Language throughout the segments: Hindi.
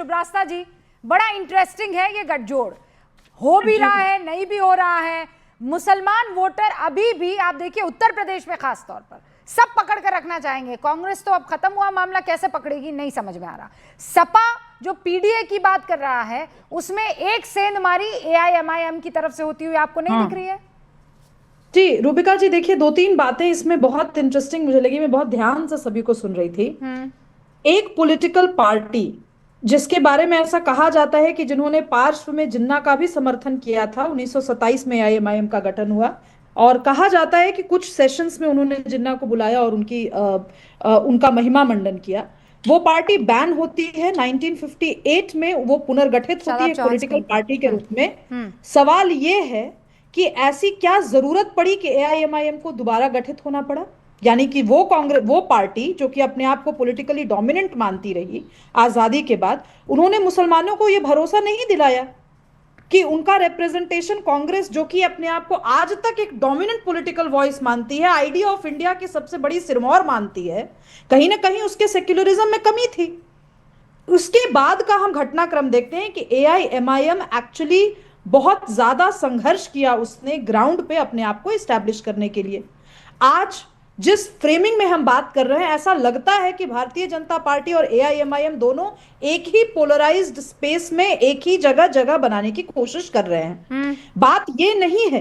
शुभ्रास्ता जी, बड़ा इंटरेस्टिंग है ये गठजोड़। हो भी रहा है, नहीं भी हो रहा है। मुसलमान वोटर अभी भी आप देखिए उत्तर प्रदेश में खास तौर पर सब पकड़ कर रखना चाहेंगे। कांग्रेस तो अब खत्म हुआ मामला, कैसे पकड़ेगी नहीं समझ में आ रहा। सपा जो पीडीए की बात कर रहा है उसमें एक सेंधमारी एआईएमआईएम की तरफ से होती हुई आपको नहीं दिख रही है? जी रूबिका जी, देखिए दो तीन बातें इसमें बहुत इंटरेस्टिंग मुझे लगी। मैं बहुत ध्यान से सभी को सुन रही थी। एक पॉलिटिकल पार्टी जिसके बारे में ऐसा कहा जाता है कि जिन्होंने पार्श्व में जिन्ना का भी समर्थन किया था, 1927 में आईएमआईएम का गठन हुआ, और कहा जाता है कि कुछ सेशंस में उन्होंने जिन्ना को बुलाया और उनका महिमा मंडन किया। वो पार्टी बैन होती है 1958 में, वो पुनर्गठित होती है पॉलिटिकल पार्टी के रूप में। सवाल ये है कि ऐसी क्या जरूरत पड़ी कि एआईएमआईएम को दोबारा गठित होना पड़ा। यानी कि वो पार्टी जो कि अपने आप को पॉलिटिकली डोमिनेंट मानती रही आजादी के बाद, उन्होंने मुसलमानों को यह भरोसा नहीं दिलाया कि उनका रिप्रेजेंटेशन, कांग्रेस जो कि अपने आप को आज तक एक डोमिनेंट पॉलिटिकल वॉइस मानती है, आइडिया ऑफ इंडिया की सबसे बड़ी सिरमौर मानती है, कहीं ना कहीं उसके सेक्युलरिज्म में कमी थी। उसके बाद का हम घटनाक्रम देखते हैं कि एआईएमआईएम एक्चुअली बहुत ज्यादा संघर्ष किया उसने ग्राउंड पे अपने आप को एस्टैब्लिश करने के लिए। आज जिस फ्रेमिंग में हम बात कर रहे हैं, ऐसा लगता है कि भारतीय जनता पार्टी और एआईएमआईएम दोनों एक ही पोलराइज्ड स्पेस में एक ही जगह बनाने की कोशिश कर रहे हैं। बात यह नहीं है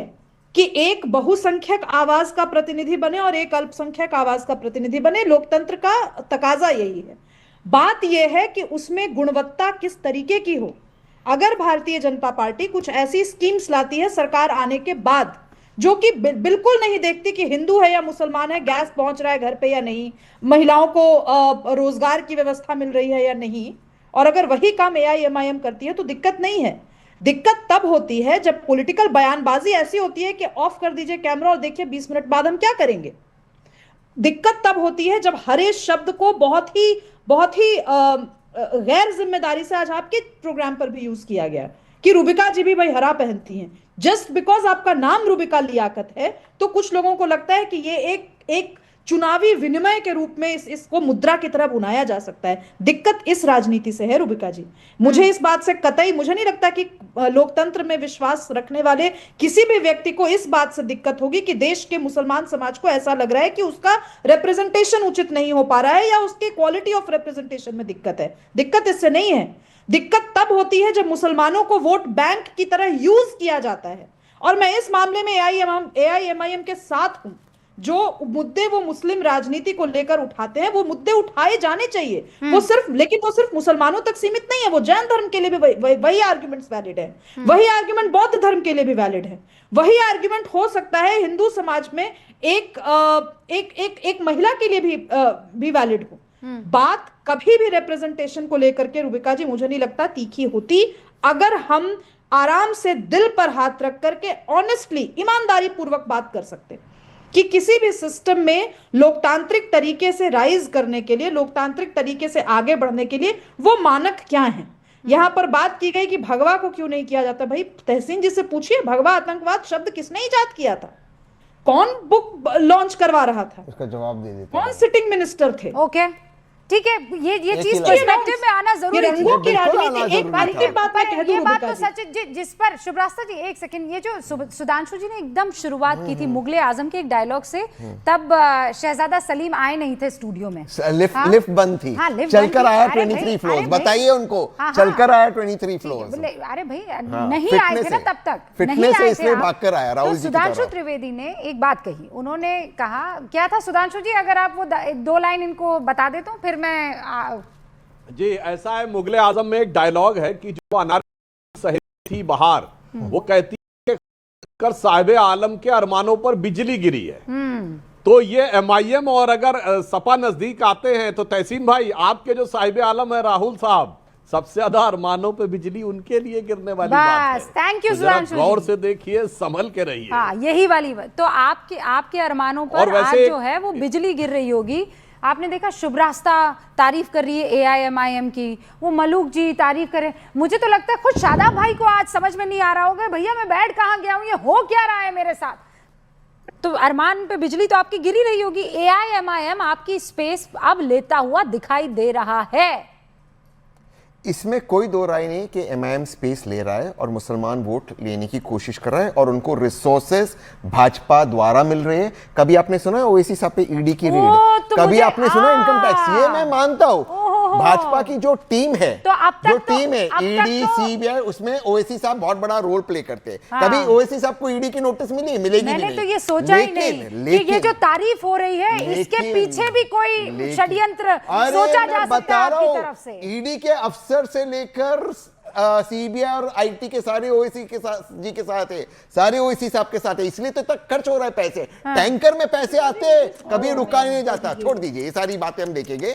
कि एक बहुसंख्यक आवाज का प्रतिनिधि बने और एक अल्पसंख्यक आवाज का प्रतिनिधि बने। लोकतंत्र का तकाजा यही है। बात यह है कि उसमें गुणवत्ता किस तरीके की हो। अगर भारतीय जनता पार्टी कुछ ऐसी स्कीम्स लाती है सरकार आने के बाद जो कि बिल्कुल नहीं देखती कि हिंदू है या मुसलमान है, गैस पहुंच रहा है घर पे या नहीं, महिलाओं को रोजगार की व्यवस्था मिल रही है या नहीं, और अगर वही काम एआईएमआईएम करती है तो दिक्कत नहीं है। दिक्कत तब होती है जब पॉलिटिकल बयानबाजी ऐसी होती है कि ऑफ कर दीजिए कैमरा और देखिए 20 मिनट बाद हम क्या करेंगे। दिक्कत तब होती है जब हर एक शब्द को बहुत ही गैर जिम्मेदारी से आज आपके प्रोग्राम पर भी यूज किया गया कि रूबिका जी भी भाई हरा पहनती हैं। जस्ट बिकॉज आपका नाम रूबिका लियाकत है तो कुछ लोगों को लगता है कि ये एक चुनावी विनिमय के रूप में इसको मुद्रा की तरह बुनाया जा सकता है। दिक्कत इस राजनीति से है रूबिका जी। मुझे इस बात से कतई मुझे नहीं लगता कि लोकतंत्र में विश्वास रखने वाले किसी भी व्यक्ति को इस बात से दिक्कत होगी कि देश के मुसलमान समाज को ऐसा लग रहा है कि उसका रिप्रेजेंटेशन उचित नहीं हो पा रहा है या उसकी क्वालिटी ऑफ रिप्रेजेंटेशन में दिक्कत है। दिक्कत इससे नहीं है। दिक्कत तब होती है जब मुसलमानों को वोट बैंक की तरह यूज किया जाता है। और मैं इस मामले में एआईएमआईएम के साथ हूं। जो मुद्दे वो मुस्लिम राजनीति को लेकर उठाते हैं वो मुद्दे उठाए जाने चाहिए। लेकिन वो सिर्फ मुसलमानों तक सीमित नहीं है। वो जैन धर्म के लिए भी वही आर्ग्यूमेंट्स वैलिड है। वही आर्ग्यूमेंट बौद्ध धर्म के लिए भी वैलिड है। वही आर्ग्यूमेंट हो सकता है हिंदू समाज में एक महिला के लिए भी वैलिड हो। बात कभी भी रिप्रेजेंटेशन को लेकर के रूबिका जी मुझे नहीं लगता तीखी होती अगर हम आराम से दिल पर हाथ रख करके ऑनेस्टली ईमानदारी पूर्वक बात कर सकते कि किसी भी सिस्टम में लोकतांत्रिक तरीके से राइज करने के लिए, लोकतांत्रिक तरीके से आगे बढ़ने के लिए वो मानक क्या है। यहां पर बात की गई कि भगवा को क्यों नहीं किया जाता। भाई तहसीन जी से पूछिए, भगवा आतंकवाद शब्द किसने इजाद किया था? कौन बुक लॉन्च करवा रहा था? उसका जवाब दे देते। कौन सिटिंग मिनिस्टर थे? ओके ठीक है, ये चीज पर्सपेक्टिव में आना जरूरी है। रंगों की राजनीति एक बात मैं कह दूं, ये बात तो सच है जिस पर शुभ्रास्ता जी एक सेकंड, ये जो सुधांशु जी ने एकदम शुरुआत की थी मुगले आजम के एक डायलॉग से, तब शहजादा सलीम आए नहीं थे स्टूडियो में, लिफ्ट बंद थी, चलकर आया 23 फ्लोर्स। बताइए उनको, चलकर आया 23 फ्लोर्स। अरे भाई नहीं आए थे ना तब तक, फिटनेस से इसलिए भागकर आया राहुल जी। सुधांशु त्रिवेदी ने एक बात कही, उन्होंने कहा क्या था सुधांशु जी, अगर आप वो 2 लाइन इनको बता दे तो फिर जी ऐसा है, मुगले आजम में एक डायलॉग है कि जो अनार सहेली थी बाहर, वो कहती है कर साहिब आलम के अरमानों पर बिजली गिरी है। तो ये एमआईएम और अगर सपा नजदीक आते हैं तो तहसीन भाई आपके जो साहिब आलम है राहुल साहब, सबसे ज्यादा अरमानों पे बिजली उनके लिए गिरने वाली बात है। थैंक यू सुधांशु, गौर से देखिए, संभल के रहिए। हाँ यही वाली बात। तो आपके अरमानों पर आज जो है वो बिजली गिर रही होगी। आपने देखा शुभ्रास्ता तारीफ कर रही है एआईएमआईएम की, वो मलूक जी तारीफ कर रहे हैं। मुझे तो लगता है खुद शादाब भाई को आज समझ में नहीं आ रहा होगा भैया मैं बैठ कहाँ गया हूँ, ये हो क्या रहा है मेरे साथ। तो अरमान पे बिजली तो आपकी गिरी रही होगी। एआईएमआईएम आपकी स्पेस अब लेता हुआ दिखाई दे रहा है। इसमें कोई दो राय नहीं कि एमआईएम स्पेस ले रहा है और मुसलमान वोट लेने की कोशिश कर रहा है और उनको रिसोर्सेस भाजपा द्वारा मिल रहे हैं। कभी आपने सुना ओवैसी साहब पे ईडी की रेड, तो कभी मुझे- आपने सुना इनकम टैक्स, ये मैं मानता हूं। भाजपा की जो टीम है, तो अब तक जो तो- टीम है अब तक ईडी तो- सीबीआई, उसमें ओवैसी साहब बहुत बड़ा रोल प्ले करते हैं। हाँ। कभी ओवैसी साहब को ईडी की नोटिस मिली, मिलेगी भी मैंने नहीं। तो ये सोचा ही नहीं कि ये जो तारीफ हो रही है इसके पीछे भी कोई षड्यंत्र सोचा जा सकता है आपकी तरफ से। ईडी के अफसर से लेकर सीबीआई और आईटी के सारे ओवैसी के साथ जी के साथ है, सारे ओवैसी साहब के साथ है, इसलिए तो तक खर्च हो रहा है पैसे। टैंकर में पैसे आते हैं, कभी रुका नहीं जाता। छोड़ दीजिए ये सारी बातें हम देखेंगे,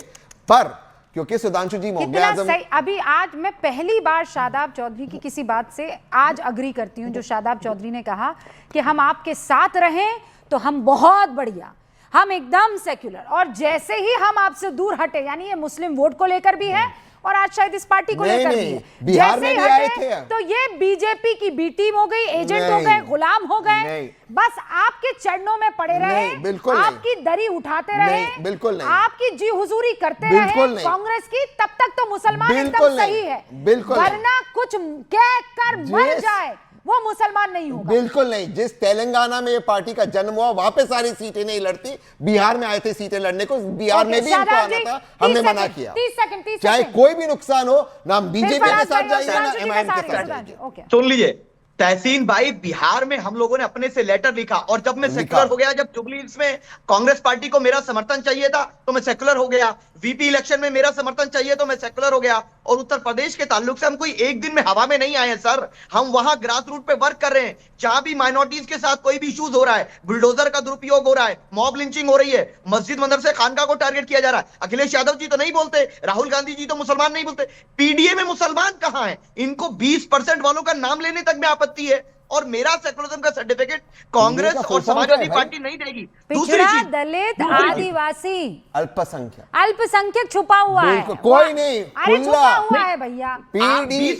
पर क्योंकि सुधांशु जी मोगले कितना आजम, सही। अभी आज मैं पहली बार शादाब चौधरी की किसी बात से आज अग्री करती हूं, जो शादाब चौधरी ने कहा कि हम आपके साथ रहें तो हम बहुत बढ़िया, हम एकदम सेक्युलर, और जैसे ही हम आपसे दूर हटे, यानी ये मुस्लिम वोट को लेकर भी है और आज शायद इस पार्टी को नहीं, लेकर भी नहीं, है, बिहार जैसे ही में भी आए हटे थे। तो ये बीजेपी की बी टीम हो गई, एजेंट हो नहीं, गए, गुलाम हो गए, नहीं। बस आपके चरणों में पड़े रहे, नहीं, बिल्कुल नहीं। आपकी दरी उठाते रहे, नहीं, बिल्कुल नहीं। आपकी जी हुजूरी करते बिल्कुल रहे नहीं। कांग्रेस की, तब तक तो मुसलमान बिल्कुल एकदम सही नहीं, है, बिल्कुल नहीं। वरना कुछ कह कर मर जिस- जाए वो मुसलमान नहीं होगा। बिल्कुल नहीं। जिस तेलंगाना में ये पार्टी का जन्म हुआ वहां पे सारी सीटें नहीं लड़ती, बिहार में आए थे सीटें लड़ने को, बिहार में भी इनको आना था, हमने मना किया। 30 सेकंड चाहे कोई भी नुकसान हो ना, हम बीजेपी के साथ जाइए ना सुधांशु एमआईएम जी के साथ जाइए। ओके, सुन लीजिए, तहसीन भाई, बिहार में हम लोगों ने अपने से लेटर लिखा और जब मैं लिखा। सेक्युलर हो गया, जब जुबली हिल्स में कांग्रेस पार्टी को मेरा समर्थन चाहिए था तो मैं सेक्युलर हो गया, वीपी इलेक्शन में मेरा समर्थन चाहिए तो मैं सेक्युलर हो गया। और उत्तर प्रदेश के ताल्लुक से हम कोई एक दिन में हवा में नहीं आए हैं सर, हम वहां ग्रास रूट पे वर्क कर रहे हैं। जहां भी माइनॉरिटीज के साथ कोई भी इश्यूज हो रहा है, बुलडोजर का दुरुपयोग हो रहा है, मॉब लिंचिंग हो रही है, मस्जिद मदरसे खानका को टारगेट किया जा रहा है, अखिलेश यादव जी तो नहीं बोलते, राहुल गांधी जी तो मुसलमान नहीं बोलते, पीडीए में मुसलमान कहां है? इनको 20% वालों का नाम लेने तक में आपत्ति है, और मेरा सेकुलरिज्म का सर्टिफिकेट कांग्रेस का और फुल फॉर्म समाजवादी क्या है पार्टी नहीं देगी। दूसरी पिछड़ा, चीज, दलित, आदिवासी, अल्पसंख्यक, अल्पसंख्यक छुपा हुआ है, बिल्कुल, कोई नहीं, अरे खुला। छुपा हुआ है भैया। पीडीए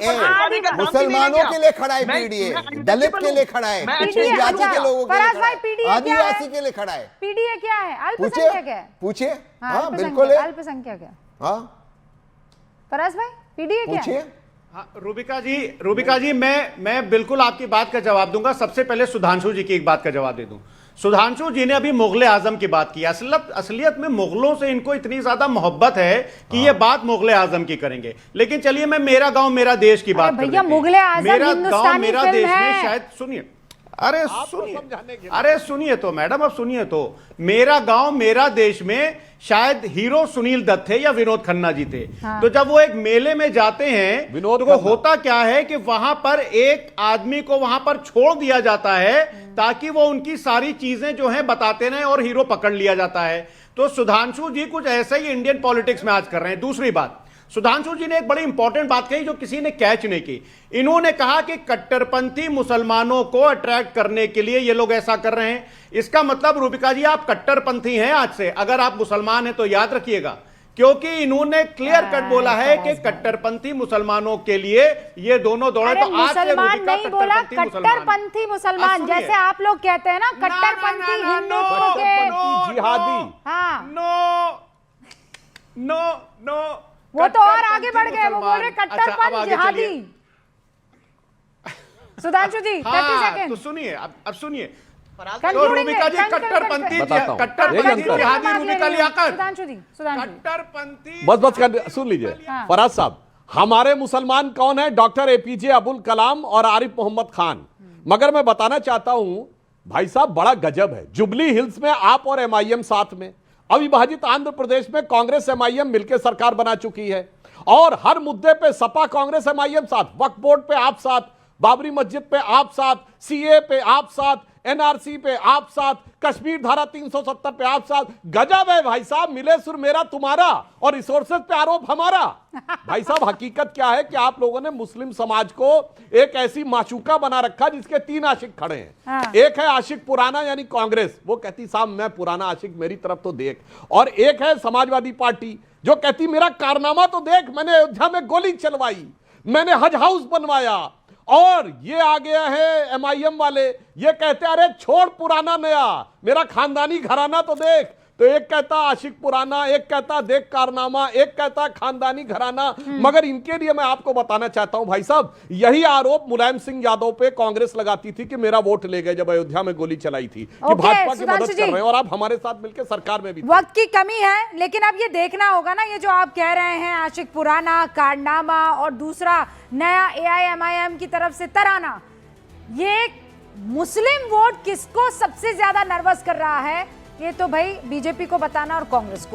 मुसलमानों के लिए खड़ा है, पीडीए दलित के लिए खड़ा है, पिछड़ी जाति के लोगों के लिए खड़ा है, आदिवासी के लिए खड़ा है। पीडीए क्या है? पूछिए, अल्पसंख्यक है। पूछिए। हाँ, हाँ अल्पसंख्यक, बिल्कुल है। अल्पसंख्यक है। हाँ फराज भाई, पीडीए क्या है? पूछिए। हाँ, रूबिका जी मैं बिल्कुल आपकी बात का जवाब दूंगा। सबसे पहले सुधांशु जी की एक बात का जवाब दे दूं। सुधांशु जी ने अभी मुगले आजम की बात की। असलियत में मुगलों से इनको इतनी ज्यादा मोहब्बत है कि ये बात मुगले आजम की करेंगे। लेकिन चलिए मैं मेरा गांव मेरा देश की बात कर भैया, लेते हैं। मुगले आजम मेरा गांव हिंदुस्तानी मेरा फिल्म देश है। में शायद सुनिए, अरे सुनिए तो मैडम, अब सुनिए तो। मेरा गांव मेरा देश में शायद हीरो सुनील दत्त थे या विनोद खन्ना जी थे। तो जब वो एक मेले में जाते हैं विनोद तो वो खन्ना। होता क्या है कि वहां पर एक आदमी को वहां पर छोड़ दिया जाता है ताकि वो उनकी सारी चीजें जो हैं बताते रहें और हीरो पकड़ लिया जाता है। तो सुधांशु जी कुछ ऐसा ही इंडियन पॉलिटिक्स में आज कर रहे हैं। दूसरी बात, सुधांशु जी ने एक बड़ी इंपॉर्टेंट बात कही जो किसी ने कैच नहीं की। इन्होंने कहा कि कट्टरपंथी मुसलमानों को अट्रैक्ट करने के लिए ये लोग ऐसा कर रहे हैं। इसका मतलब रूबिका जी आप कट्टरपंथी हैं आज से। अगर आप मुसलमान हैं तो याद रखिएगा, क्योंकि इन्होंने क्लियर कट बोला है कि कट्टरपंथी मुसलमानों के लिए ये दोनों दौड़े। अरे तो आज से मुसलमान रूबिका नहीं बोला, कट्टरपंथी मुसलमान, सुनिए। जैसे आप लोग कहते हैं ना कट्टरपंथी हिंदुत्व के। जिहादी। हाँ, नो वो तो और आगे बढ़ गए, वो बोल रहे कट्टरपंथ जिहादी। सुधांशु जी 30 हाँ, सेकंड तो सुनिए, अब सुनिए। फराज तो रूबिका जी कट्टरपंथी बताता हूं। कट्टरपंथी यही अंतर है। जिहादी रूबिका लियाकत, सुधांशु जी कट्टरपंथी बस सुन लीजिए फराज साहब, हमारे मुसलमान कौन है? डॉक्टर एपीजे अब्दुल कलाम और आरिफ मोहम्मद खान। मगर मैं बताना चाहता हूं भाई साहब, बड़ा गजब है। जुबली हिल्स में आप और एमआईएम साथ में, अविभाजित आंध्र प्रदेश में कांग्रेस एमआईएम मिलकर सरकार बना चुकी है, और हर मुद्दे पे सपा कांग्रेस एमआईएम साथ, वक्फ बोर्ड पे आप साथ, बाबरी मस्जिद पे आप साथ, सीए पे आप साथ, एनआरसी पे आप साथ, कश्मीर धारा 370 पे आप साथ। गजब है भाई साहब, मिले सुर मेरा तुम्हारा और रिसोर्सेज पे आरोप हमारा। भाई साहब, हकीकत क्या है कि आप लोगों ने मुस्लिम समाज को एक ऐसी माशूका बना रखा जिसके 3 आशिक खड़े हैं। हाँ। एक है आशिक पुराना यानी कांग्रेस, वो कहती साहब मैं पुराना आशिक, मेरी तरफ तो देख। और एक है समाजवादी पार्टी जो कहती मेरा कारनामा तो देख, मैंने अयोध्या में गोली चलवाई, मैंने हज हाउस बनवाया। और ये आ गया है एमआईएम वाले, ये कहते अरे छोड़ पुराना नया, मेरा खानदानी घराना तो देख, तो एक कहता आशिक पुराना, एक कहता देख कारनामा, एक कहता खानदानी घराना। मगर इनके लिए मैं आपको बताना चाहता हूं भाई साहब, यही आरोप मुलायम सिंह यादव पे कांग्रेस लगाती थी कि मेरा वोट ले गए जब अयोध्या में गोली चलाई थी, कि ओके, भाजपा की सुधांशु मदद कर जी। रहे हैं और आप हमारे साथ मिलकर सरकार में भी थे। वक्त की कमी है, लेकिन अब ये देखना होगा ना, ये जो आप कह रहे हैं आशिक पुराना, कारनामा और दूसरा नया AIMIM की तरफ से तराना, ये मुस्लिम वोट किसको सबसे ज्यादा नर्वस कर रहा है, ये तो भाई बीजेपी को बताना और कांग्रेस को।